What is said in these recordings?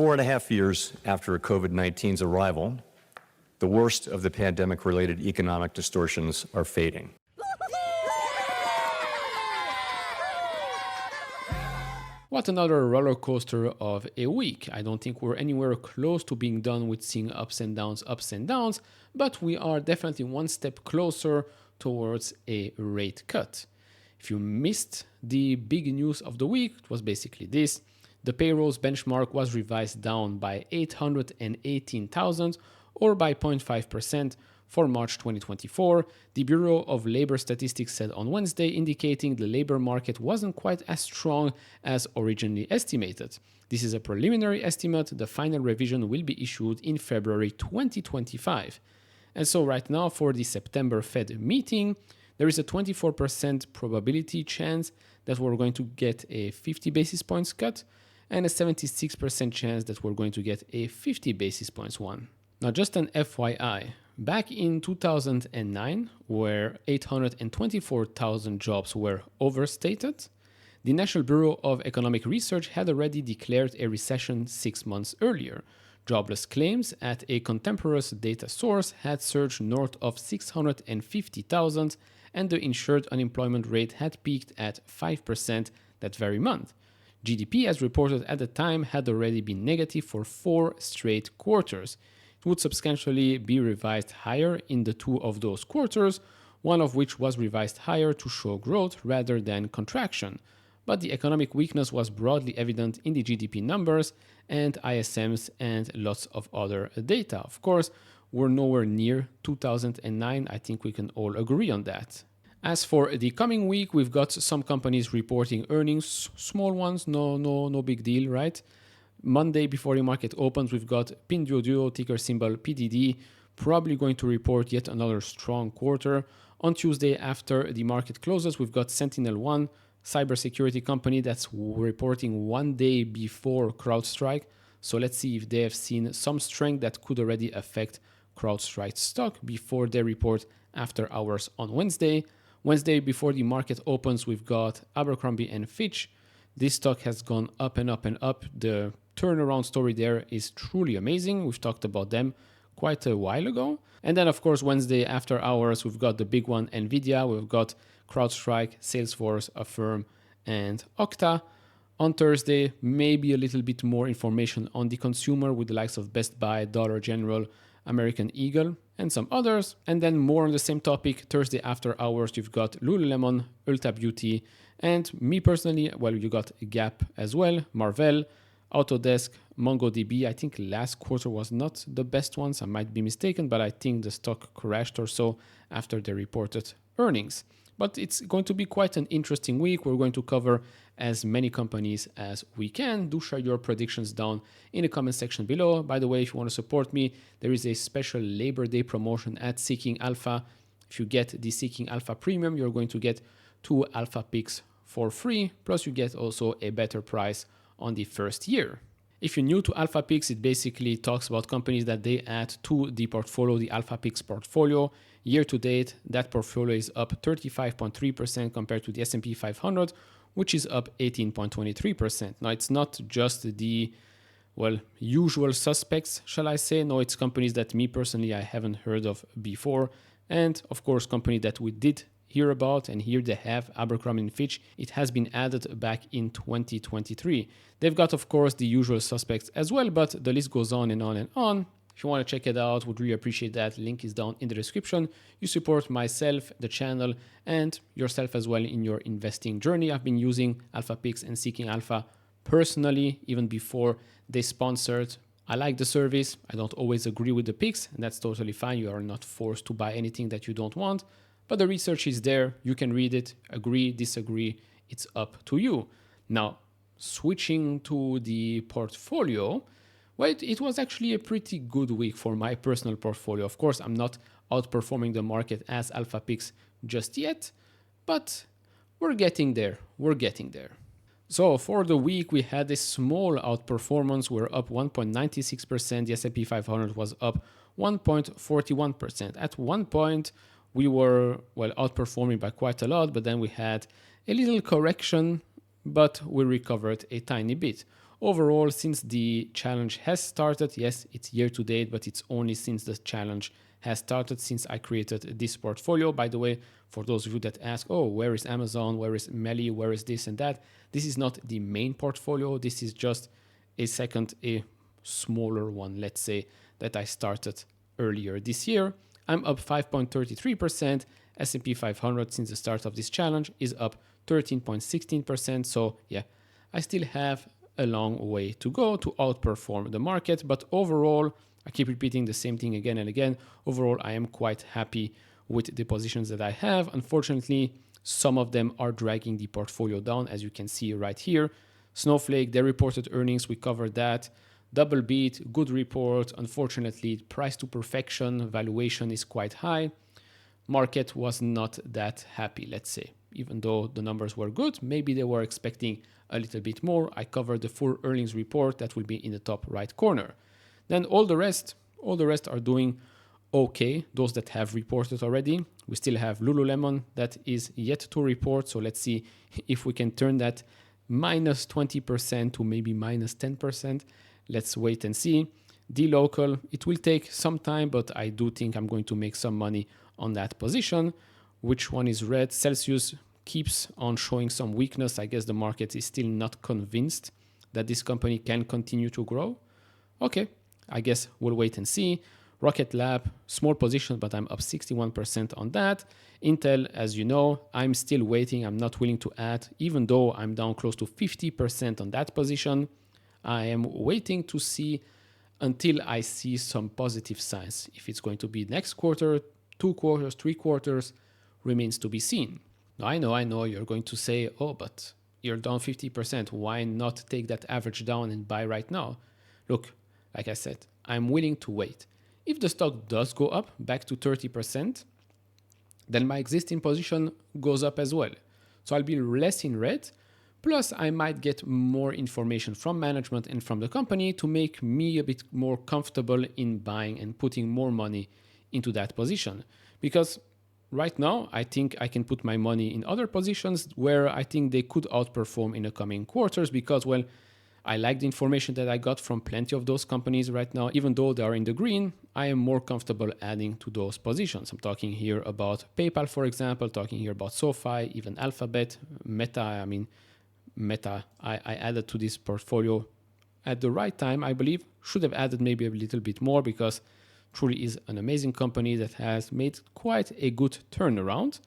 4.5 years after COVID-19's arrival, the worst of the pandemic-related economic distortions are fading. What another roller coaster of a week. I don't think we're anywhere close to being done with seeing ups and downs, but we are definitely one step closer towards a rate cut. If you missed the big news of the week, it was basically this. The payrolls benchmark was revised down by 818,000 or by 0.5% for March 2024, the Bureau of Labor Statistics said on Wednesday, indicating the labor market wasn't quite as strong as originally estimated. This is a preliminary estimate. The final revision will be issued in February 2025. And so right now for the September Fed meeting, there is a 24% probability chance that we're going to get a 50 basis points cut and a 76% chance that we're going to get a 50 basis points one. Now, just an FYI, back in 2009, where 824,000 jobs were overstated, the National Bureau of Economic Research had already declared a recession 6 months earlier. Jobless claims at a contemporaneous data source had surged north of 650,000, and the insured unemployment rate had peaked at 5% that very month. GDP, as reported at the time, had already been negative for 4 straight quarters. It would substantially be revised higher in the 2 of those quarters, one of which was revised higher to show growth rather than contraction. But the economic weakness was broadly evident in the GDP numbers and ISMs and lots of other data. Of course, we're nowhere near 2009. I think we can all agree on that. As for the coming week, we've got some companies reporting earnings, small ones, no big deal, right? Monday, before the market opens, we've got Pinduoduo, ticker symbol PDD, probably going to report yet another strong quarter. On Tuesday, after the market closes, we've got SentinelOne, cybersecurity company that's reporting 1 day before CrowdStrike. So let's see if they have seen some strength that could already affect CrowdStrike's stock before they report after hours on Wednesday. Wednesday, before the market opens, we've got Abercrombie & Fitch. This stock has gone up and up and up. The turnaround story there is truly amazing. We've talked about them quite a while ago. And then, of course, Wednesday after hours, we've got the big one, NVIDIA. We've got CrowdStrike, Salesforce, Affirm, and Okta. On Thursday, maybe a little bit more information on the consumer with the likes of Best Buy, Dollar General, American Eagle, and some others. And then more on the same topic, Thursday after hours, you've got Lululemon, Ulta Beauty, and me personally, well, you got Gap as well, Marvell, Autodesk, MongoDB. I think last quarter was not the best ones. I might be mistaken, but I think the stock crashed or so after they reported earnings. But it's going to be quite an interesting week. We're going to cover as many companies as we can. Do share your predictions down in the comment section below. By the way, if you want to support me, there is a special Labor Day promotion at Seeking Alpha. If you get the Seeking Alpha Premium, you're going to get 2 Alpha picks for free. Plus you get also a better price on the first year. If you're new to Alpha Picks, it basically talks about companies that they add to the portfolio, the Alpha Picks portfolio. Year to date, that portfolio is up 35.3% compared to the S&P 500, which is up 18.23%. Now, it's not just the, usual suspects, shall I say. No, it's companies that me personally, I haven't heard of before. And of course, company that we did hear about, and here they have Abercrombie & Fitch. It has been added back in 2023. They've got, of course, the usual suspects as well, but the list goes on and on and on. If you want to check it out, would really appreciate that. Link is down in the description. You support myself, the channel, and yourself as well in your investing journey. I've been using Alpha Picks and Seeking Alpha personally, even before they sponsored. I like the service. I don't always agree with the picks, and that's totally fine. You are not forced to buy anything that you don't want. But the research is there. You can read it, agree, disagree. It's up to you. Now, switching to the portfolio, well, it was actually a pretty good week for my personal portfolio. Of course, I'm not outperforming the market as Alpha Picks just yet, but we're getting there. So for the week, we had a small outperformance. We're up 1.96%. The S&P 500 was up 1.41%. At one point, we were, outperforming by quite a lot, but then we had a little correction, but we recovered a tiny bit. overall, since the challenge has started, yes, it's year to date, but it's only since the challenge has started, since I created this portfolio. By the way, for those of you that ask, oh, where is Amazon, where is Melly, where is this and that, this is not the main portfolio. This is just a smaller one, let's say, that I started earlier this year. I'm up 5.33%. S&P 500 since the start of this challenge is up 13.16%. So yeah, I still have a long way to go to outperform the market. But overall, I keep repeating the same thing again and again. Overall, I am quite happy with the positions that I have. Unfortunately, some of them are dragging the portfolio down, as you can see right here. Snowflake, they reported earnings. We covered that. Double beat, good report. Unfortunately, price to perfection, valuation is quite high. Market was not that happy, let's say. Even though the numbers were good, maybe they were expecting a little bit more. I covered the full earnings report that will be in the top right corner. Then all the rest are doing okay, those that have reported already. We still have Lululemon that is yet to report, so let's see if we can turn that minus 20% to maybe minus 10%. Let's wait and see. D-Local, it will take some time, but I do think I'm going to make some money on that position. Which one is red? Celsius keeps on showing some weakness. I guess the market is still not convinced that this company can continue to grow. Okay, I guess we'll wait and see. Rocket Lab, small position, but I'm up 61% on that. Intel, as you know, I'm still waiting. I'm not willing to add, even though I'm down close to 50% on that position. I am waiting to see until I see some positive signs. If it's going to be next quarter, 2 quarters, 3 quarters, remains to be seen. Now, I know you're going to say, oh, but you're down 50%. Why not take that average down and buy right now? Look, like I said, I'm willing to wait. If the stock does go up back to 30%, then my existing position goes up as well. So I'll be less in red. Plus, I might get more information from management and from the company to make me a bit more comfortable in buying and putting more money into that position. Because right now, I think I can put my money in other positions where I think they could outperform in the coming quarters because, well, I like the information that I got from plenty of those companies right now. Even though they are in the green, I am more comfortable adding to those positions. I'm talking here about PayPal, for example, talking here about SoFi, even Alphabet, Meta. Meta, I added to this portfolio at the right time, I believe. Should have added maybe a little bit more because truly is an amazing company that has made quite a good turnaround.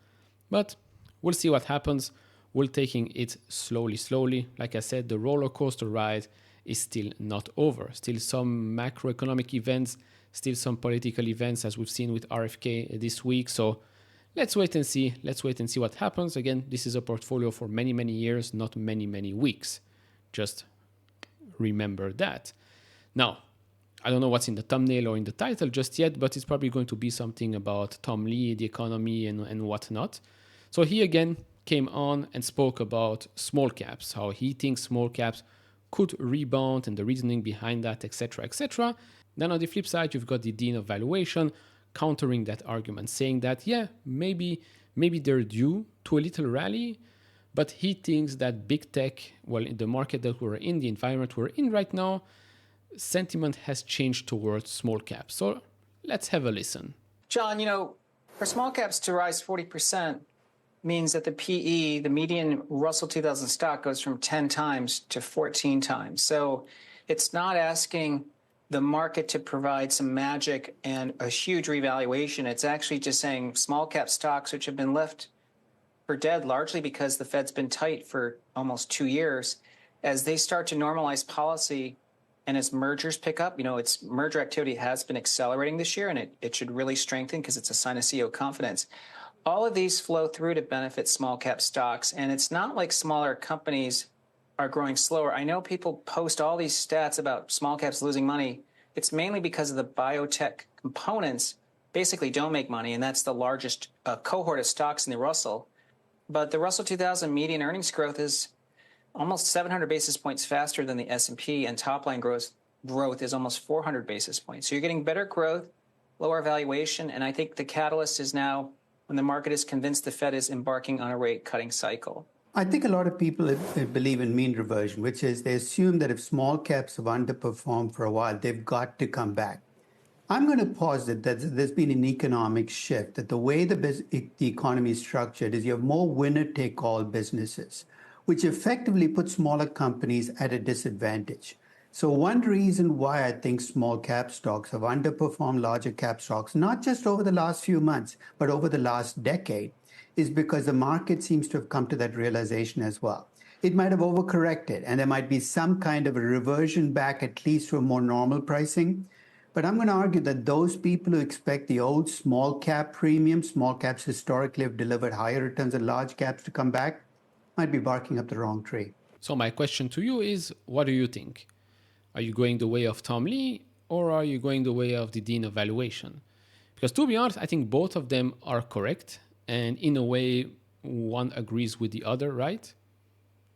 But we'll see what happens. We're taking it slowly. Like I said, the roller coaster ride is still not over. Still some macroeconomic events, still some political events as we've seen with RFK this week. So let's wait and see. Let's wait and see what happens. Again, this is a portfolio for many years, not many weeks. Just remember that. Now, I don't know what's in the thumbnail or in the title just yet, but it's probably going to be something about Tom Lee, the economy, and whatnot. So he again came on and spoke about small caps, how he thinks small caps could rebound and the reasoning behind that, etc. Then on the flip side, you've got the dean of valuation countering that argument, saying that, yeah, maybe they're due to a little rally, but he thinks that big tech, well, in the market that we're in, the environment we're in right now, sentiment has changed towards small caps. So let's have a listen. John, for small caps to rise 40% means that the PE, the median Russell 2000 stock, goes from 10 times to 14 times. So it's not asking the market to provide some magic and a huge revaluation. It's actually just saying small cap stocks, which have been left for dead largely because the Fed's been tight for almost 2 years, as they start to normalize policy and as mergers pick up, its merger activity has been accelerating this year, and it should really strengthen because it's a sign of CEO confidence. All of these flow through to benefit small cap stocks, and it's not like smaller companies are growing slower. I know people post all these stats about small caps losing money. It's mainly because of the biotech components basically don't make money, and that's the largest cohort of stocks in the Russell. But the Russell 2000 median earnings growth is almost 700 basis points faster than the S&P, and top-line growth is almost 400 basis points. So you're getting better growth, lower valuation, and I think the catalyst is now when the market is convinced the Fed is embarking on a rate-cutting cycle. I think a lot of people believe in mean reversion, which is they assume that if small caps have underperformed for a while, they've got to come back. I'm going to posit that there's been an economic shift, that the way the economy is structured is you have more winner-take-all businesses, which effectively put smaller companies at a disadvantage. So one reason why I think small cap stocks have underperformed larger cap stocks, not just over the last few months, but over the last decade, is because the market seems to have come to that realization as well. It might have overcorrected, and there might be some kind of a reversion back, at least to a more normal pricing. But I'm going to argue that those people who expect the old small cap premium, small caps historically have delivered higher returns than large caps to come back, might be barking up the wrong tree. So my question to you is, what do you think? Are you going the way of Tom Lee, or are you going the way of the Dean of Valuation? Because to be honest, I think both of them are correct. And in a way, one agrees with the other, right?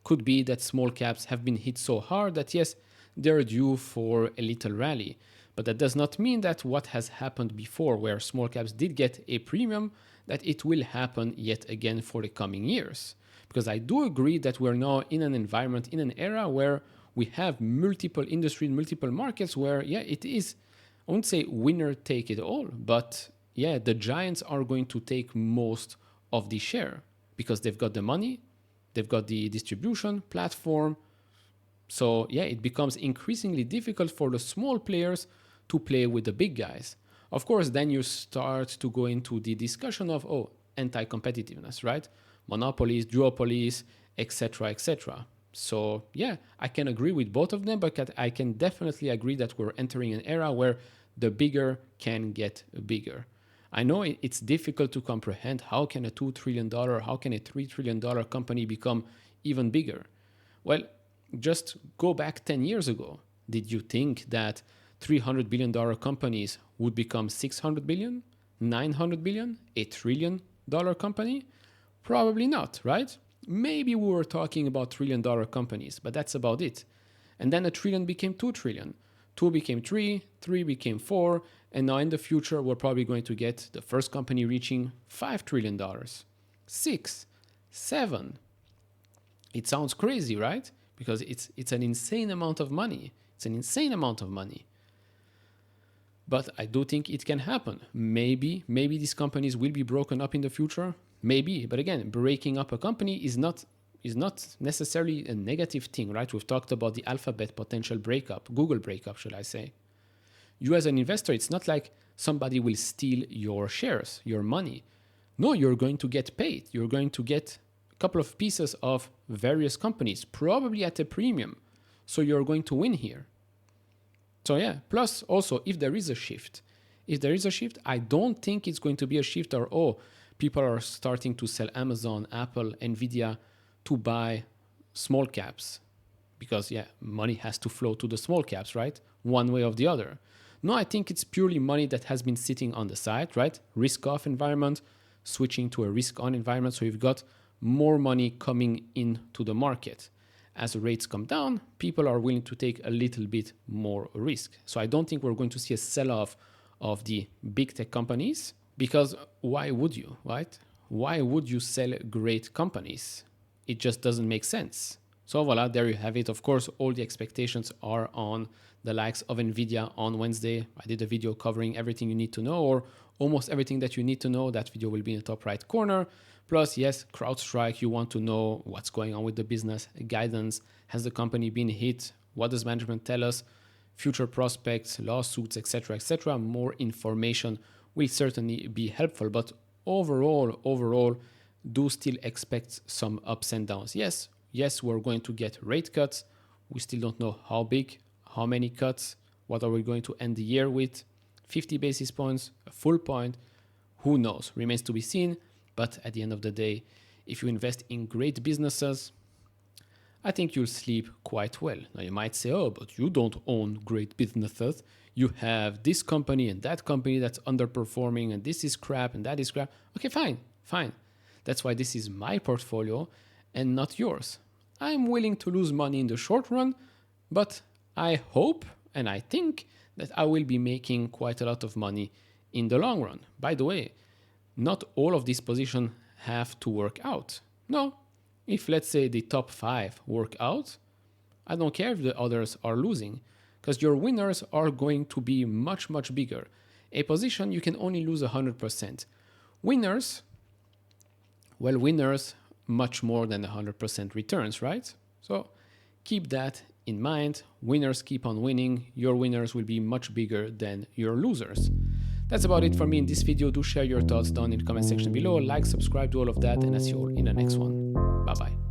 Could be that small caps have been hit so hard that yes, they're due for a little rally. But that does not mean that what has happened before, where small caps did get a premium, that it will happen yet again for the coming years. Because I do agree that we're now in an environment, in an era where we have multiple industries, multiple markets where, yeah, it is, I won't say winner take it all, but yeah, the giants are going to take most of the share because they've got the money, they've got the distribution platform. So yeah, it becomes increasingly difficult for the small players to play with the big guys. Of course, then you start to go into the discussion of, anti-competitiveness, right? Monopolies, duopolies, etc., etc. So yeah, I can agree with both of them, but I can definitely agree that we're entering an era where the bigger can get bigger. I know it's difficult to comprehend how can a $2 trillion, how can a $3 trillion company become even bigger? Well, just go back 10 years ago. Did you think that $300 billion companies would become 600 billion, 900 billion, $1 trillion company? Probably not, right? Maybe we were talking about $1 trillion companies, but that's about it. And then $1 trillion became 2 trillion. 2 became 3, 3 became 4, and now in the future, we're probably going to get the first company reaching $5 trillion, 6, 7. It sounds crazy, right? Because it's an insane amount of money. It's an insane amount of money. But I do think it can happen. Maybe these companies will be broken up in the future. Maybe, but again, breaking up a company is not necessarily a negative thing, right? We've talked about the Alphabet potential breakup, Google breakup, should I say. You as an investor, it's not like somebody will steal your shares, your money. No, you're going to get paid. You're going to get a couple of pieces of various companies, probably at a premium. So you're going to win here. So yeah, plus also, if there is a shift, I don't think it's going to be a shift or, people are starting to sell Amazon, Apple, Nvidia to buy small caps because, yeah, money has to flow to the small caps, right? One way or the other. No, I think it's purely money that has been sitting on the side, right? Risk-off environment, switching to a risk-on environment. So you've got more money coming into the market. As rates come down, people are willing to take a little bit more risk. So I don't think we're going to see a sell-off of the big tech companies. Because why would you, right? Why would you sell great companies? It just doesn't make sense. So voila, there you have it. Of course, all the expectations are on the likes of Nvidia on Wednesday. I did a video covering everything you need to know, or almost everything that you need to know. That video will be in the top right corner. Plus, yes, CrowdStrike, you want to know what's going on with the business, guidance. Has the company been hit? What does management tell us? Future prospects, lawsuits, etc., etc. More information will certainly be helpful, but overall, do still expect some ups and downs. Yes, we're going to get rate cuts. We still don't know how big, how many cuts, what are we going to end the year with, 50 basis points, a full point, who knows, remains to be seen. But at the end of the day, if you invest in great businesses, I think you'll sleep quite well. Now you might say, but you don't own great businesses. You have this company and that company that's underperforming, and this is crap and that is crap. Okay, fine. That's why this is my portfolio and not yours. I'm willing to lose money in the short run, but I hope and I think that I will be making quite a lot of money in the long run. By the way, not all of these positions have to work out. No, If, let's say, the top 5 work out, I don't care if the others are losing, because your winners are going to be much, much bigger. A position, you can only lose 100%. Winners, well, winners, much more than 100% returns, right? So keep that in mind. Winners keep on winning. Your winners will be much bigger than your losers. That's about it for me in this video. Do share your thoughts down in the comment section below. Like, subscribe, do all of that, and I'll see you all in the next one. Bye-bye.